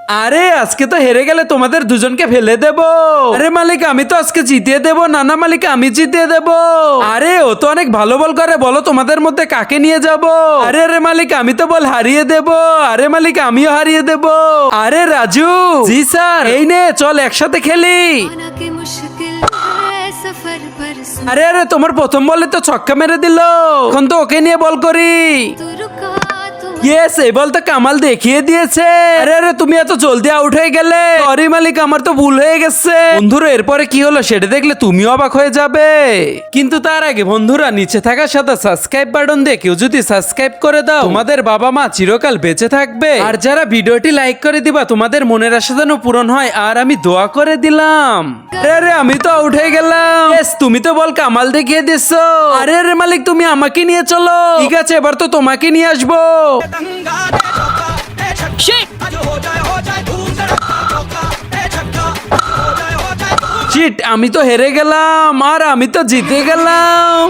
আরে আজকে তো হেরে গেলে তোমাদের দুজনকে ফেলে দেব। আরে মালিক আমি তো আজকে জিতিয়ে দেব। না না মালিক আমি জিতিয়ে দেব। আরে ও তো অনেক ভালো বল করে, বলো তোমাদের মধ্যে কাকে নিয়ে যাব? আরে আরে মালিক আমি তো বল হারিয়ে দেব। আরে মালিক আমিও হারিয়ে দেব। আরে রাজু। জি স্যার। এই নে চল একসাথে খেলি। আরে আরে তোমার প্রথম বলে তো ছক্কা মেরে দিল, এখন তো ওকে নিয়ে বল করি। ইয়েস এই বল তো কামাল দেখিয়ে দিয়েছে। আরে আরে তুমি এত জলদি আউট হয়ে গেলে। সরি মালিক আমার তো ভুল হয়ে গেছে। বন্ধুরা এরপরে কি হলো সেটা দেখলে তুমিও অবাক হয়ে যাবে। কিন্তু তার আগে বন্ধুরা নিচে থাকা সাদা সাবস্ক্রাইব বাটন দিয়ে কেউ যদি সাবস্ক্রাইব করে দাও তোমাদের বাবা মা চিরকাল বেঁচে থাকবে। আর যারা ভিডিওটি লাইক করে দিবা তোমাদের মনের আশা যেন পূরণ হয় আর আমি দোয়া করে দিলাম। আরে আরে আমি তো আউট হয়ে গেলাম। ইয়েস তুমি তো বল কামাল দেখিয়ে দিছো। আরে আরে মালিক তুমি আমাকে নিয়ে চলো। ঠিক আছে এবার তো তোমাকে নিয়ে আসবো। শিট আমি তো হেরে গেলাম আর আমি তো জিতে গেলাম।